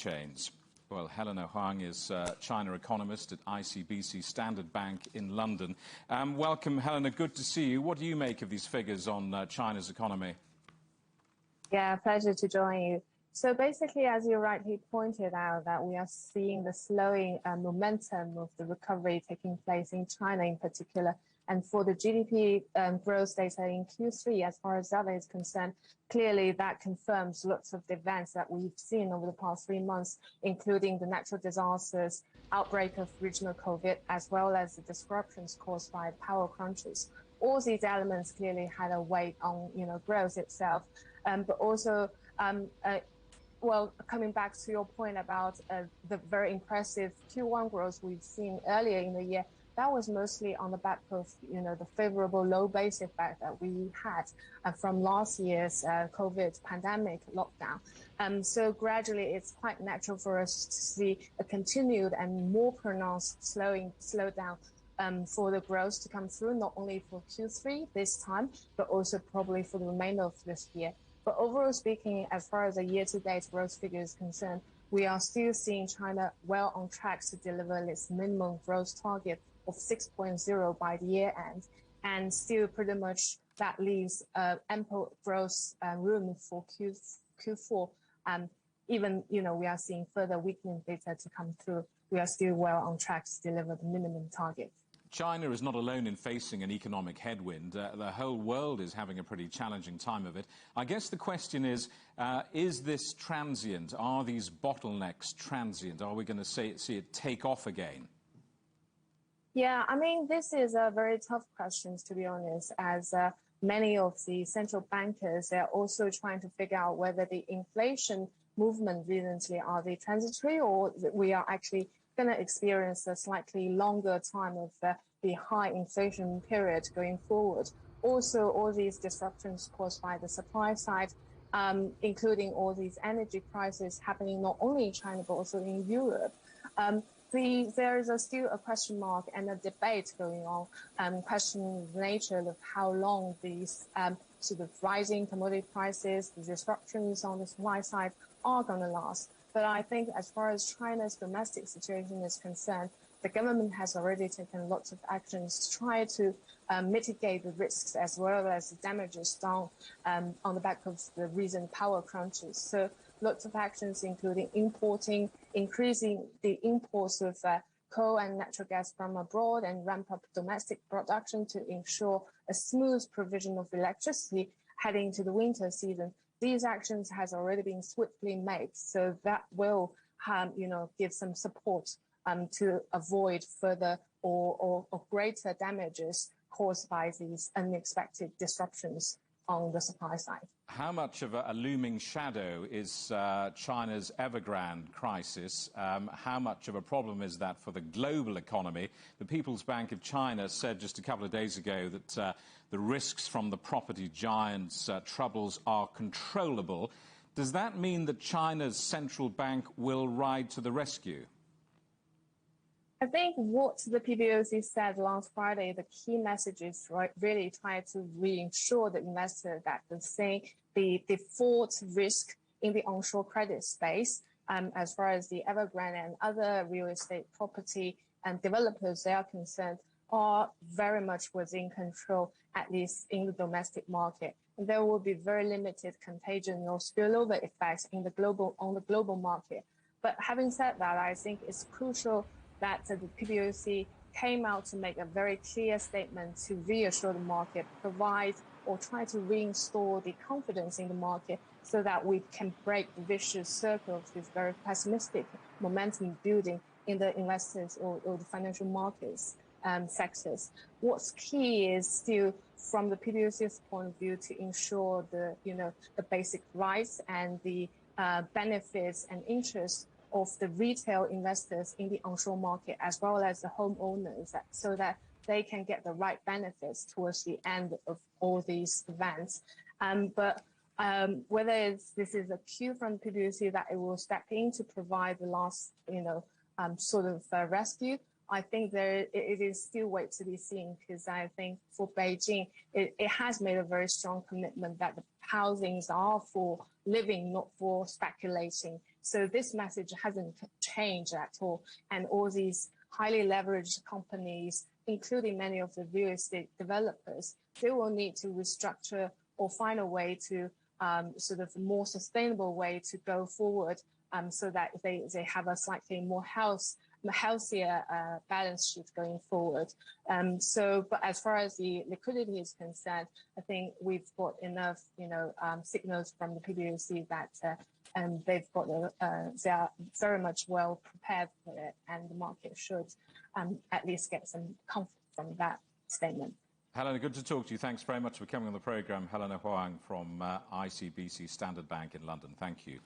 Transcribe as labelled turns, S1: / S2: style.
S1: Chains. Well, Helena Huang is China economist at ICBC Standard Bank in London. Welcome, Helena. Good to see you. What do you make of these figures on China's economy?
S2: Yeah, pleasure to join you. So basically, as you rightly pointed out, that we are seeing the slowing momentum of the recovery taking place in China in particular. And for the GDP growth data in Q3, as far as that is concerned, clearly that confirms lots of the events that we've seen over the past 3 months, including the natural disasters, outbreak of regional COVID, as well as the disruptions caused by power crunches. All these elements clearly had a weight on, growth itself. But also, coming back to your point about the very impressive Q1 growth we've seen earlier in the year, that was mostly on the back of, the favorable low base effect that we had from last year's COVID pandemic lockdown. So gradually, it's quite natural for us to see a continued and more pronounced slowdown for the growth to come through, not only for Q3 this time, but also probably for the remainder of this year. But overall speaking, as far as the year-to-date growth figure is concerned, we are still seeing China well on track to deliver its minimum growth target of 6.0 by the year end. And still pretty much that leaves ample growth room for Q4. Even, we are seeing further weakening data to come through. We are still well on track to deliver the minimum target.
S1: China is not alone in facing an economic headwind. The whole world is having a pretty challenging time of it. I guess the question is this transient? Are these bottlenecks transient? Are we going to see it take off again?
S2: Yeah, I mean, this is a very tough question, to be honest, as many of the central bankers are also trying to figure out whether the inflation movement recently are they transitory or we are actually going to experience a slightly longer time of the high inflation period going forward. Also, all these disruptions caused by the supply side, including all these energy crises happening not only in China but also in Europe. There is still a question mark and a debate going on, questioning the nature of how long these sort of rising commodity prices, the disruptions on the supply side are going to last. But I think as far as China's domestic situation is concerned, the government has already taken lots of actions to try to mitigate the risks as well as the damages done on the back of the recent power crunches. So lots of actions, including increasing the imports of coal and natural gas from abroad and ramp up domestic production to ensure a smooth provision of electricity heading into the winter season. These actions has already been swiftly made, so that will, give some support to avoid further or greater damages caused by these unexpected disruptions on the supply side.
S1: How much of a looming shadow is China's evergrand crisis? How much of a problem is that for the global economy? The People's Bank of China said just a couple of days ago that the risks from the property giants' troubles are controllable. Does that mean that China's central bank will ride to the rescue?
S2: I think what the PBOC said last Friday, the key message is really try to reassure the investor that the default risk in the onshore credit space, as far as the evergrand and other real estate property and developers they are concerned, are very much within control, at least in the domestic market. And there will be very limited contagion or spillover effects on the global market. But having said that, I think it's crucial that the PBOC came out to make a very clear statement to reassure the market, provide or try to reinstall the confidence in the market so that we can break the vicious circle of this very pessimistic momentum building in the investors or the financial markets sectors. What's key is still from the PBOC's point of view to ensure the basic rights and the benefits and interests of the retail investors in the onshore market as well as the homeowners so that they can get the right benefits towards the end of all these events. But whether this is a cue from PBOC that it will step in to provide the last, rescue, I think it is still wait to be seen because I think for Beijing, it has made a very strong commitment that the housings are for living, not for speculating. So this message hasn't changed at all. And all these highly leveraged companies, including many of the real estate developers, they will need to restructure or find a way to sort of more sustainable way to go forward, so that they have a slightly more healthier balance sheet going forward. But as far as the liquidity is concerned, I think we've got enough, signals from the PBOC that they've got they are very much well prepared for it, and the market should at least get some comfort from that statement.
S1: Helena, good to talk to you. Thanks very much for coming on the programme. Helena Huang from ICBC Standard Bank in London. Thank you.